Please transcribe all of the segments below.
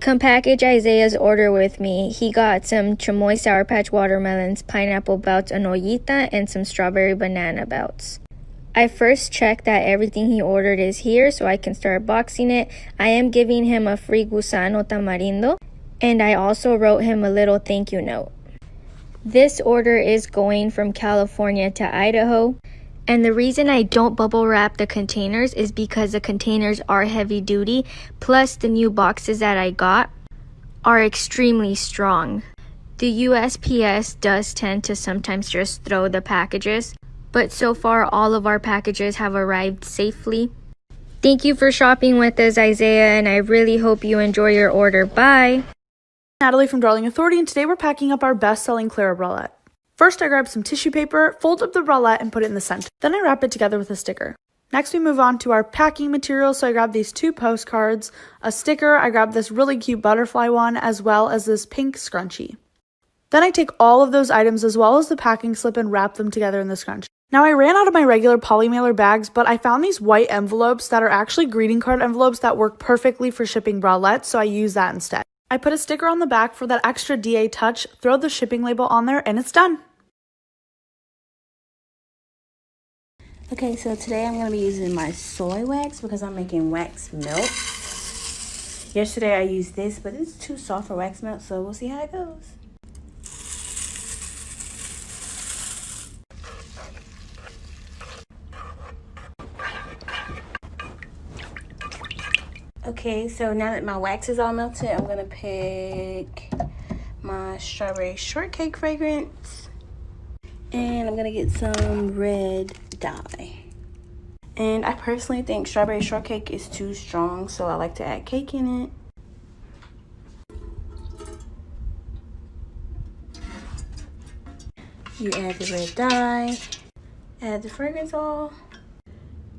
Come package Isaiah's order with me. He got some chamoy Sour Patch watermelons, pineapple belts, an ollita, and some strawberry banana belts. I first checked that everything he ordered is here so I can start boxing it. I am giving him a free gusano tamarindo, and I also wrote him a little thank you note. This order is going from California to Idaho, and the reason I don't bubble wrap the containers is because the containers are heavy duty, plus the new boxes that I got are extremely strong. The USPS does tend to sometimes just throw the packages, but so far all of our packages have arrived safely. Thank you for shopping with us, Isaiah, and I really hope you enjoy your order. Bye! Natalie from Darling Authority, and today we're packing up our best-selling Clara bralette. First, I grabbed some tissue paper, fold up the bralette, and put it in the center. Then I wrap it together with a sticker. Next, we move on to our packing materials, so I grabbed these 2 postcards, a sticker, I grabbed this really cute butterfly one, as well as this pink scrunchie. Then I take all of those items as well as the packing slip and wrap them together in the scrunchie. Now, I ran out of my regular poly mailer bags, but I found these white envelopes that are actually greeting card envelopes that work perfectly for shipping bralettes, so I use that instead. I put a sticker on the back for that extra DA touch, throw the shipping label on there, and it's done. Okay, so today I'm going to be using my soy wax because I'm making wax melt. Yesterday I used this, but it's too soft for wax melt, so we'll see how it goes. Okay, so now that my wax is all melted, I'm going to pick my strawberry shortcake fragrance. And I'm going to get some red dye. And I personally think strawberry shortcake is too strong, so I like to add cake in it. You add the red dye, add the fragrance oil.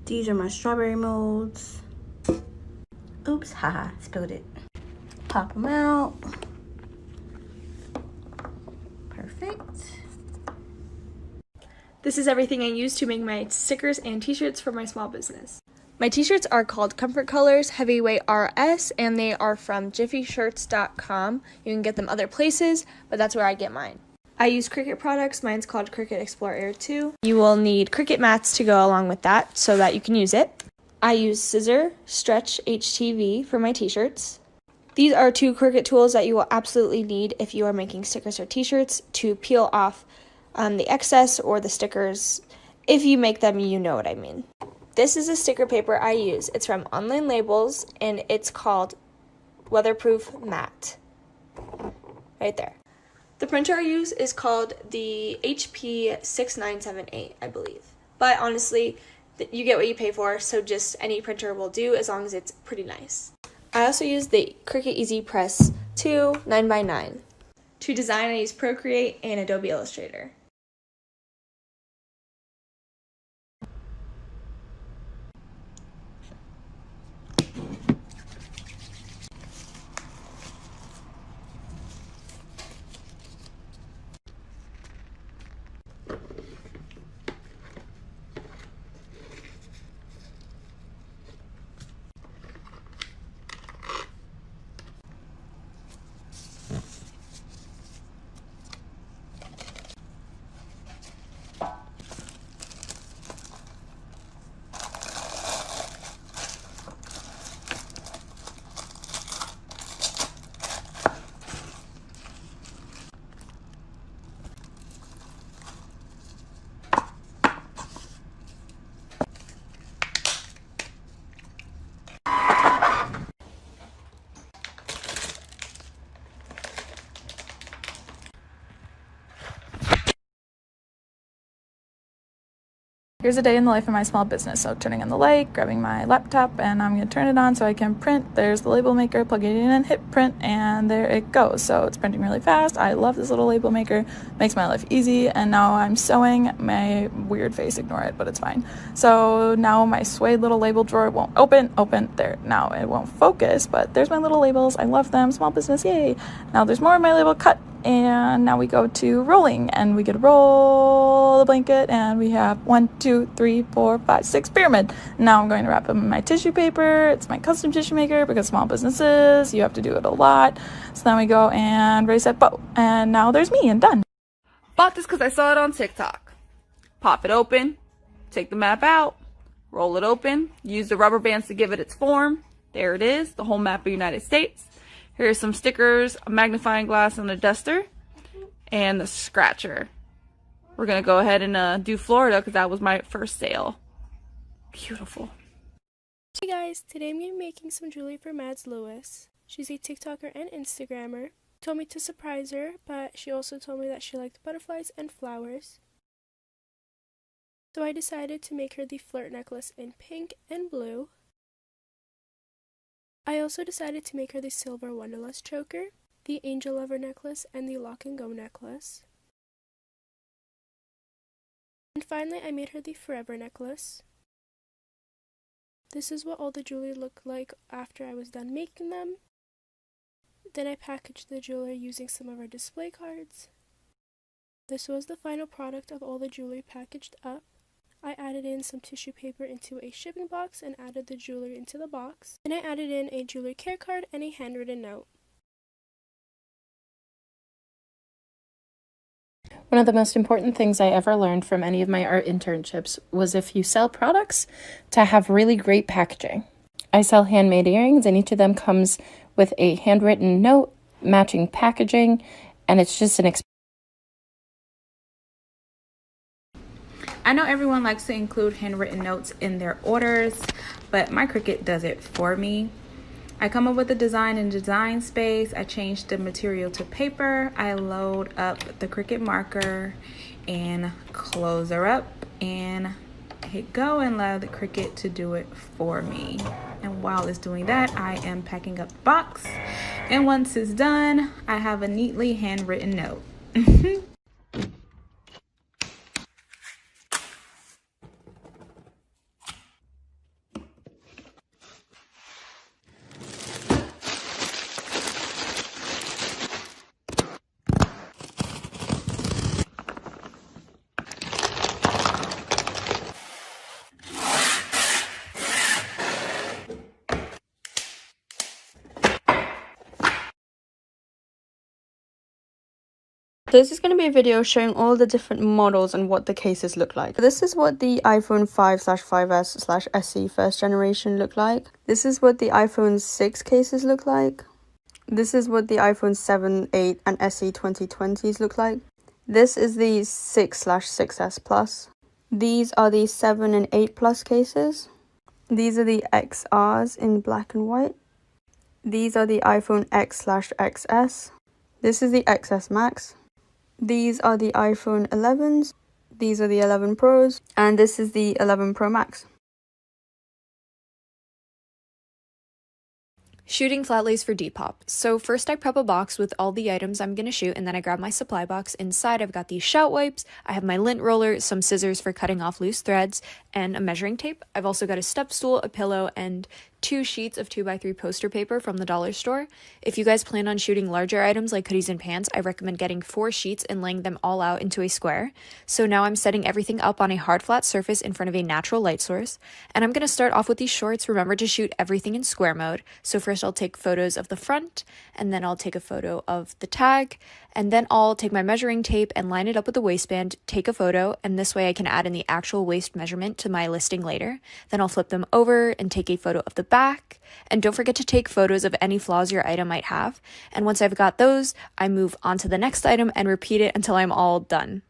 These are my strawberry molds. Oops, haha, spilled it. Pop them out. Perfect. This is everything I use to make my stickers and t-shirts for my small business. My t-shirts are called Comfort Colors Heavyweight RS, and they are from jiffyshirts.com. You can get them other places, but that's where I get mine. I use Cricut products. Mine's called Cricut Explore Air 2. You will need Cricut mats to go along with that so that you can use it. I use Scissor Stretch HTV for my t-shirts. These are 2 Cricut tools that you will absolutely need if you are making stickers or t-shirts to peel off the excess or the stickers. If you make them, you know what I mean. This is a sticker paper I use. It's from Online Labels, and it's called Weatherproof Matte. Right there. The printer I use is called the HP 6978, I believe. But honestly, you get what you pay for, so just any printer will do as long as it's pretty nice. I also use the Cricut Easy Press 2 9x9. To design, I use Procreate and Adobe Illustrator. Here's a day in the life of my small business. So turning on the light, grabbing my laptop, and I'm going to turn it on so I can print. There's the label maker, plug it in and hit print, and there it goes. So it's printing really fast. I love this little label maker. Makes my life easy. And now I'm sewing. My weird face, ignore it, but it's fine. So now my suede little label drawer won't open. There. Now it won't focus, but there's my little labels. I love them. Small business, yay. Now there's more of my label cut. And now we go to rolling, and we get to roll the blanket, and we have 1, 2, 3, 4, 5, 6 pyramid. Now I'm going to wrap them in my tissue paper. It's my custom tissue maker because small businesses, you have to do it a lot. So then we go and ready, set, bow. And now there's me and done. Bought this because I saw it on TikTok. Pop it open, take the map out, roll it open, use the rubber bands to give it its form. There it is, the whole map of the United States. Here's some stickers, a magnifying glass, and a duster, and the scratcher. We're going to go ahead and do Florida because that was my first sale. Beautiful. Hey guys, today I'm going to be making some jewelry for Mads Lewis. She's a TikToker and Instagrammer. Told me to surprise her, but she also told me that she liked butterflies and flowers. So I decided to make her the flirt necklace in pink and blue. I also decided to make her the silver Wonderlust choker, the angel lover necklace, and the lock and go necklace. And finally I made her the forever necklace. This is what all the jewelry looked like after I was done making them. Then I packaged the jewelry using some of our display cards. This was the final product of all the jewelry packaged up. I added in some tissue paper into a shipping box and added the jewelry into the box. Then I added in a jewelry care card and a handwritten note. One of the most important things I ever learned from any of my art internships was if you sell products, to have really great packaging. I sell handmade earrings, and each of them comes with a handwritten note, matching packaging, and it's just an experience. I know everyone likes to include handwritten notes in their orders, but my Cricut does it for me. I come up with the design in Design Space. I change the material to paper. I load up the Cricut marker and close her up and hit go and allow the Cricut to do it for me. And while it's doing that, I am packing up the box. And once it's done, I have a neatly handwritten note. This is going to be a video showing all the different models and what the cases look like. This is what the iPhone 5/5s/SE first generation look like. This is what the iPhone 6 cases look like. This is what the iPhone 7, 8 and SE 2020s look like. This is the 6/6s Plus. These are the 7 and 8 Plus cases. These are the XRs in black and white. These are the iPhone X/XS. This is the XS Max. These are the iPhone 11s, these are the 11 Pros, and this is the 11 Pro Max. Shooting flat lays for Depop. So first I prep a box with all the items I'm going to shoot, and then I grab my supply box. Inside I've got these shout wipes, I have my lint roller, some scissors for cutting off loose threads, and a measuring tape. I've also got a step stool, a pillow, and 2 sheets of 2x3 poster paper from the dollar store. If you guys plan on shooting larger items like hoodies and pants, I recommend getting 4 sheets and laying them all out into a square. So now I'm setting everything up on a hard flat surface in front of a natural light source. And I'm going to start off with these shorts. Remember to shoot everything in square mode. So first I'll take photos of the front, and then I'll take a photo of the tag, and then I'll take my measuring tape and line it up with the waistband, take a photo, and this way I can add in the actual waist measurement to my listing later. Then I'll flip them over and take a photo of the back, and don't forget to take photos of any flaws your item might have. And once I've got those, I move on to the next item and repeat it until I'm all done.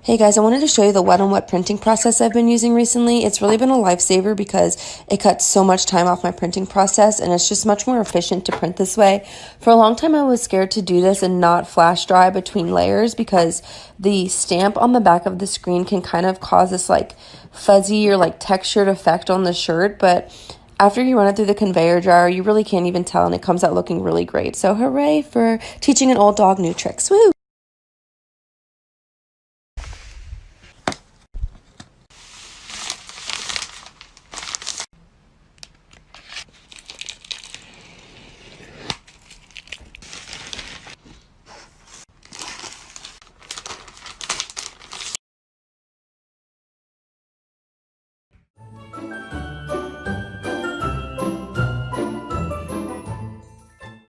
Hey guys, I wanted to show you the wet on wet printing process I've been using recently. It's really been a lifesaver because it cuts so much time off my printing process, and it's just much more efficient to print this way. For a long time I was scared to do this and not flash dry between layers because the stamp on the back of the screen can kind of cause this like fuzzy or like textured effect on the shirt, but after you run it through the conveyor dryer, you really can't even tell, and it comes out looking really great. So hooray for teaching an old dog new tricks. Woo!